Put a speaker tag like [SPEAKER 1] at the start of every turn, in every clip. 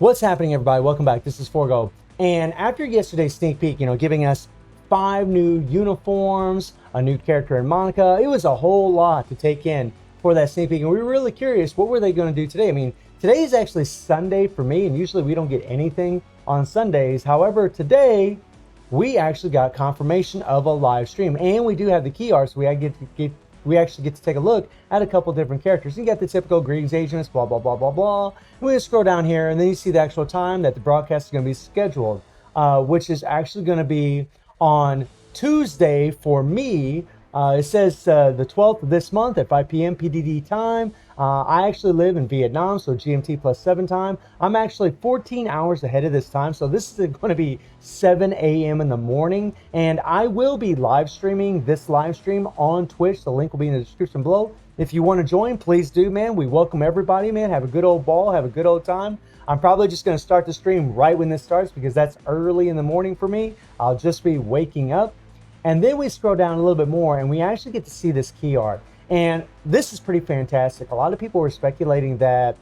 [SPEAKER 1] What's happening, everybody? Welcome back. This is Forgo. And after yesterday's sneak peek, giving us 5 new uniforms, a new character in Monica, it was a whole lot to take in for that sneak peek. And we were really curious, what were they going to do today? I mean, today is actually Sunday for me, and usually we don't get anything on Sundays. However, today we actually got confirmation of a live stream, and we do have the key art, so we actually get to take a look at a couple different characters. You got the typical greetings agents, blah, blah, blah, blah, blah. And we just scroll down here, and then you see the actual time that the broadcast is going to be scheduled, which is actually going to be on Tuesday for me. It says the 12th of this month at 5 p.m. PDD time. I actually live in Vietnam, so GMT plus 7 time. I'm actually 14 hours ahead of this time, so this is going to be 7 a.m. in the morning, and I will be live streaming this live stream on Twitch. The link will be in the description below. If you want to join, please do, man. We welcome everybody, man. Have a good old ball. Have a good old time. I'm probably just going to start the stream right when this starts because that's early in the morning for me. I'll just be waking up. And then we scroll down a little bit more, and we actually get to see this key art. And this is pretty fantastic. A lot of people were speculating that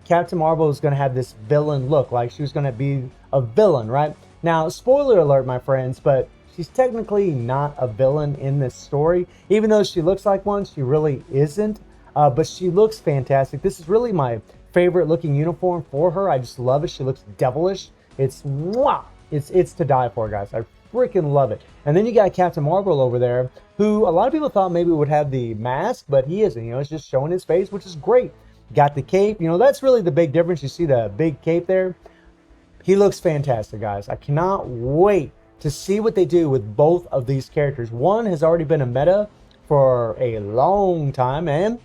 [SPEAKER 1] Captain Marvel is going to have this villain look, like she was going to be a villain, right? Now, spoiler alert, my friends, but she's technically not a villain in this story. Even though she looks like one, she really isn't. But she looks fantastic. This is really my favorite looking uniform for her. I just love it. She looks devilish. It's mwah! It's to die for, guys. I freaking love it. And then you got Captain Marvel over there, who a lot of people thought maybe would have the mask, but he isn't. It's just showing his face, which is great. Got the cape. That's really the big difference. You see the big cape there? He looks fantastic, guys. I cannot wait to see what they do with both of these characters. One has already been a meta for a long time, and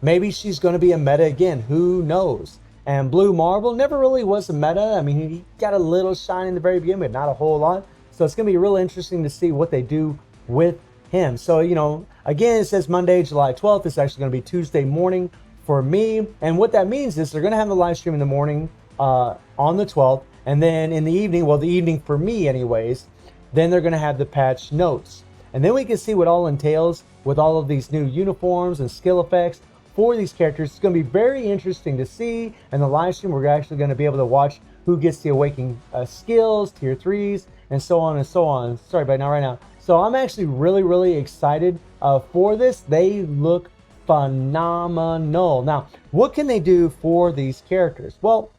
[SPEAKER 1] maybe she's going to be a meta again. Who knows? And Blue Marvel never really was a meta. I mean, he got a little shine in the very beginning, but not a whole lot. So it's going to be real interesting to see what they do with him. So, again, it says Monday, July 12th. It's actually going to be Tuesday morning for me. And what that means is they're going to have the live stream in the morning on the 12th. And then in the evening, well, the evening for me anyways, then they're going to have the patch notes. And then we can see what all entails with all of these new uniforms and skill effects for these characters. It's going to be very interesting to see. And the live stream, we're actually going to be able to watch who gets the awakening skills, tier 3s, and so on and so on. Sorry about not right now. So I'm actually really, really excited for this. They look phenomenal. Now, what can they do for these characters? Well,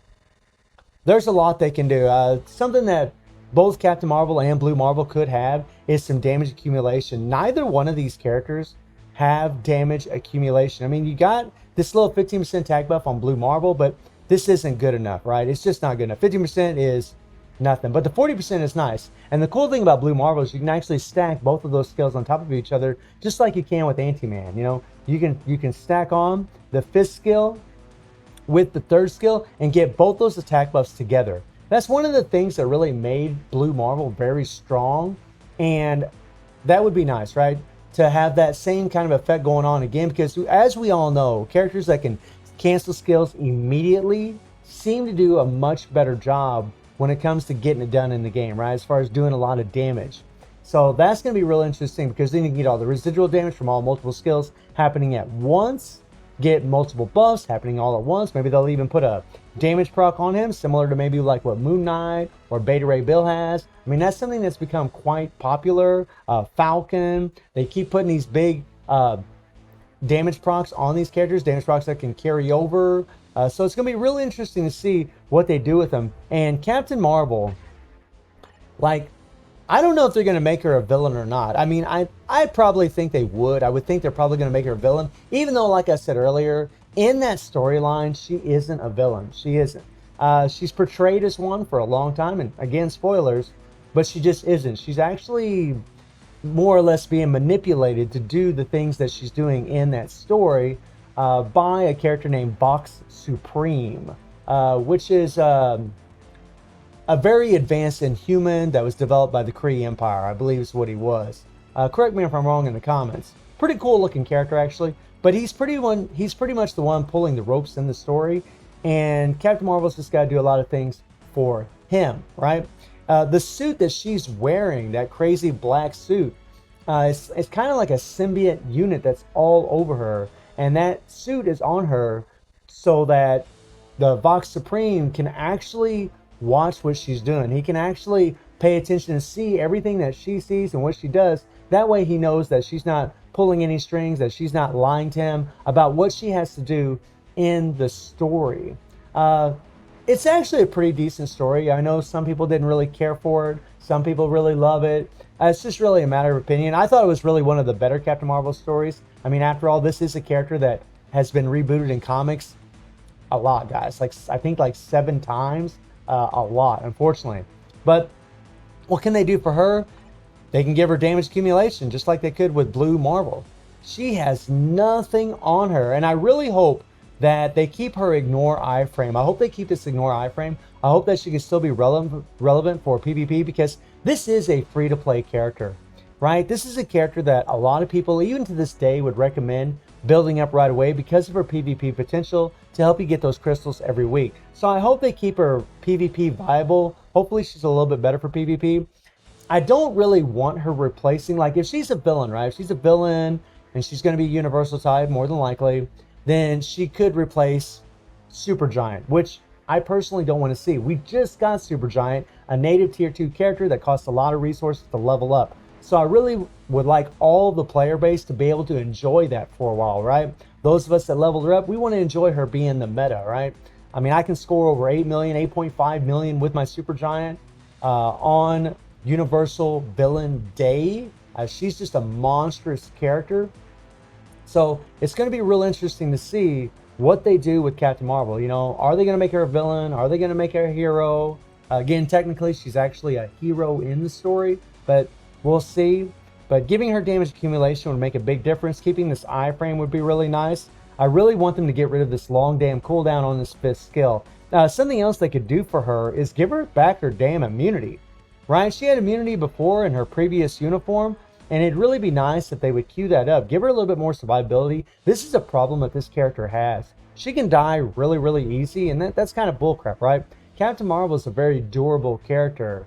[SPEAKER 1] there's a lot they can do. Something that both Captain Marvel and Blue Marvel could have is some damage accumulation. Neither one of these characters have damage accumulation. I mean, you got this little 15% attack buff on Blue Marvel, but this isn't good enough, right? It's just not good enough. 15% is nothing, but the 40% is nice. And the cool thing about Blue Marvel is you can actually stack both of those skills on top of each other, just like you can with Anti-Man. You can stack on the 5th skill with the 3rd skill and get both those attack buffs together. That's one of the things that really made Blue Marvel very strong, and that would be nice, right? To have that same kind of effect going on again, because as we all know, characters that can cancel skills immediately seem to do a much better job when it comes to getting it done in the game, right? As far as doing a lot of damage. So that's going to be real interesting, because then you can get all the residual damage from all multiple skills happening at once, get multiple buffs happening all at once. Maybe they'll even put a damage proc on him, similar to maybe like what Moon Knight or Beta Ray Bill has. I mean, that's something that's become quite popular. Falcon, they keep putting these big damage procs on these characters, damage procs that can carry over. So it's going to be really interesting to see what they do with them. And Captain Marvel, like, I don't know if they're going to make her a villain or not. I mean, I probably think they would. I would think they're probably going to make her a villain, even though, like I said earlier, in that storyline, she isn't a villain. She isn't. She's portrayed as one for a long time, and again, spoilers, but she just isn't. She's actually more or less being manipulated to do the things that she's doing in that story by a character named Box Supreme, which is a very advanced inhuman that was developed by the Kree Empire, I believe is what he was. Correct me if I'm wrong in the comments. Pretty cool looking character, actually. But he's pretty much the one pulling the ropes in the story. And Captain Marvel's just got to do a lot of things for him, right? The suit that she's wearing, that crazy black suit, it's kind of like a symbiote unit that's all over her. And that suit is on her so that the Vox Supreme can actually watch what she's doing. He can actually pay attention and see everything that she sees and what she does. That way he knows that she's not pulling any strings, that she's not lying to him about what she has to do in the story. It's actually a pretty decent story. I know some people didn't really care for it. Some people really love it. It's just really a matter of opinion. I thought it was really one of the better Captain Marvel stories. I mean, after all, this is a character that has been rebooted in comics a lot, guys. Like, I think like 7 times. A lot, unfortunately. But what can they do for her? They can give her damage accumulation, just like they could with Blue Marvel. She has nothing on her, and I really hope that they keep her ignore iframe. I hope they keep this ignore iframe. I hope that she can still be relevant for PvP, because this is a free-to-play character, right? This is a character that a lot of people, even to this day, would recommend building up right away because of her PvP potential to help you get those crystals every week. So I hope they keep her PvP viable. Hopefully she's a little bit better for PvP. I don't really want her replacing, like if she's a villain, right? If she's a villain and she's going to be universal type, more than likely, then she could replace Supergiant, which I personally don't want to see. We just got Supergiant, a native tier 2 character that costs a lot of resources to level up. So I really would like all the player base to be able to enjoy that for a while, right? Those of us that leveled her up, we want to enjoy her being the meta, right? I mean, I can score over 8 million, 8.5 million with my Supergiant on Universal Villain Day. She's just a monstrous character. So it's going to be real interesting to see what they do with Captain Marvel. You know, are they going to make her a villain? Are they going to make her a hero? Again, technically, she's actually a hero in the story, but we'll see. But giving her damage accumulation would make a big difference. Keeping this iframe would be really nice. I really want them to get rid of this long damn cooldown on this 5th skill. Something else they could do for her is give her back her damn immunity. Right? She had immunity before in her previous uniform, and it'd really be nice if they would queue that up. Give her a little bit more survivability. This is a problem that this character has. She can die really, really easy, and that's kind of bullcrap, right? Captain Marvel is a very durable character.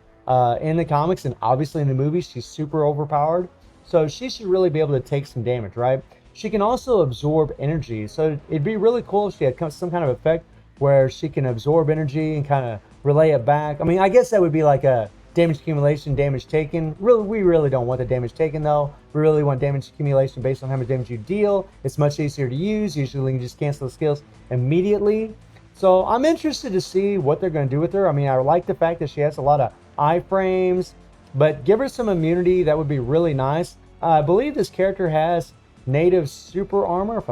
[SPEAKER 1] In the comics and obviously in the movies, she's super overpowered. So she should really be able to take some damage, right? She can also absorb energy. So it'd be really cool if she had some kind of effect where she can absorb energy and kind of relay it back. I mean, I guess that would be like a damage accumulation, damage taken. We really don't want the damage taken though. We really want damage accumulation based on how much damage you deal. It's much easier to use. Usually you can just cancel the skills immediately. So I'm interested to see what they're going to do with her. I mean, I like the fact that she has a lot of iframes, but give her some immunity. That would be really nice. I believe this character has native super armor.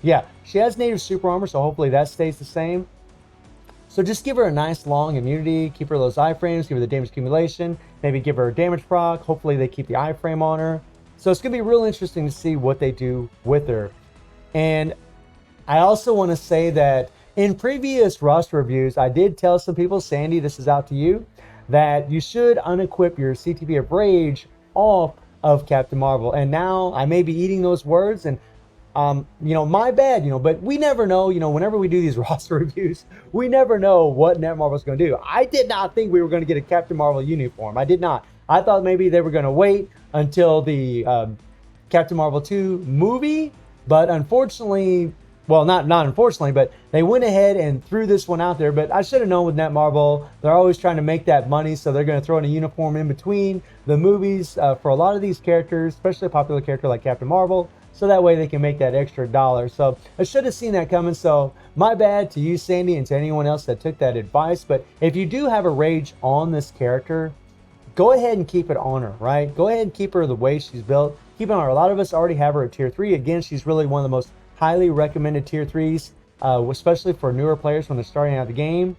[SPEAKER 1] Yeah, she has native super armor, so hopefully that stays the same. So just give her a nice long immunity, keep her those iframes, give her the damage accumulation, maybe give her a damage proc. Hopefully they keep the iframe on her. So it's going to be real interesting to see what they do with her. And I also want to say that in previous roster reviews, I did tell some people, Sandy, this is out to you, that you should unequip your CTB of Rage off of Captain Marvel. And now I may be eating those words, and you know, my bad, you know, but we never know, you know, whenever we do these roster reviews, we never know what Netmarvel's going to do. I did not think we were going to get a Captain Marvel uniform. I did not. I thought maybe they were going to wait until the Captain Marvel 2 movie, but unfortunately, well, not unfortunately, but they went ahead and threw this one out there. But I should have known with Netmarvel, they're always trying to make that money, so they're going to throw in a uniform in between the movies for a lot of these characters, especially a popular character like Captain Marvel, so that way they can make that extra dollar. So I should have seen that coming, so my bad to you, Sandy, and to anyone else that took that advice. But if you do have a rage on this character, go ahead and keep it on her, right? Go ahead and keep her the way she's built. Keep it on her. A lot of us already have her at tier 3. Again, she's really one of the most highly recommended tier 3s, especially for newer players when they're starting out the game,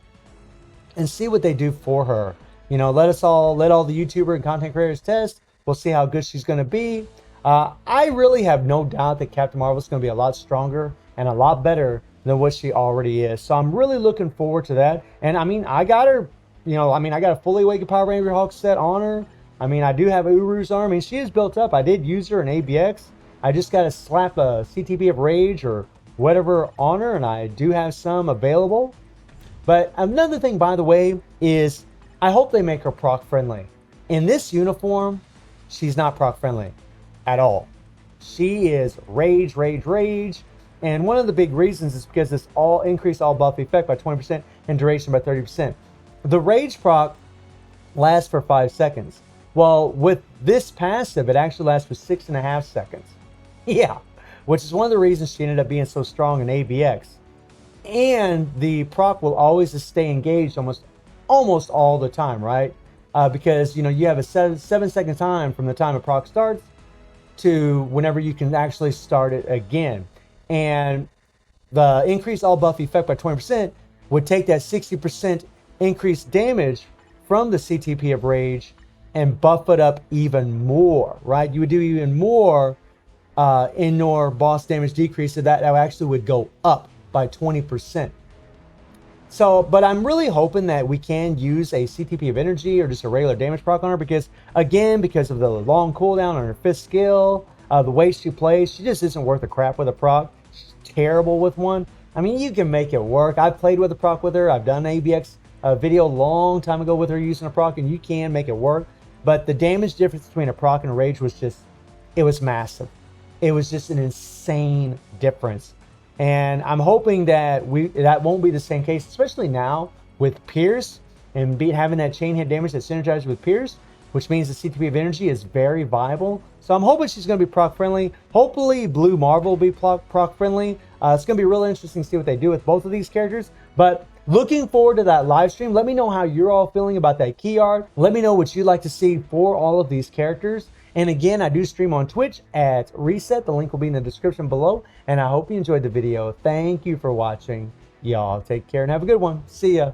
[SPEAKER 1] and see what they do for her. You know, let all the YouTuber and content creators test. We'll see how good she's going to be. I really have no doubt that Captain Marvel is going to be a lot stronger and a lot better than what she already is. So I'm really looking forward to that. And I mean, I got her, you know, I mean, I got a fully awakened Power Ranger Hulk set on her. I mean, I do have Uru's arm. I mean, she is built up. I did use her in ABX. I just got to slap a CTB of Rage or whatever on her, and I do have some available. But another thing, by the way, is I hope they make her proc friendly. In this uniform, she's not proc friendly at all. She is Rage, Rage, Rage. And one of the big reasons is because this all increased all buff effect by 20% and duration by 30%. The rage proc lasts for 5 seconds. Well, with this passive, it actually lasts for 6.5 seconds. Yeah, which is one of the reasons she ended up being so strong in AVX. And the proc will always stay engaged almost all the time, right? Because you have a 7-second time from the time a proc starts to whenever you can actually start it again. And the increased all buff effect by 20% would take that 60% increased damage from the CTP of Rage and buff it up even more, right? You would do even more in your boss damage decrease, so that actually would go up by 20%. So, but I'm really hoping that we can use a CTP of energy or just a regular damage proc on her, because again, because of the long cooldown on her 5th skill, the way she plays, she just isn't worth a crap with a proc. She's terrible with one. I mean, you can make it work. I've played with a proc with her. I've done an ABX video a long time ago with her using a proc, and you can make it work. But the damage difference between a proc and a rage was just, it was massive. It was just an insane difference. And I'm hoping that that won't be the same case, especially now with Pierce and having that chain hit damage that synergizes with Pierce, which means the CTP of energy is very viable. So I'm hoping she's going to be proc friendly. Hopefully Blue Marvel will be proc friendly. It's going to be really interesting to see what they do with both of these characters. But looking forward to that live stream. Let me know how you're all feeling about that key art. Let me know what you'd like to see for all of these characters. And again, I do stream on Twitch at Reset. The link will be in the description below. And I hope you enjoyed the video. Thank you for watching. Y'all take care and have a good one. See ya.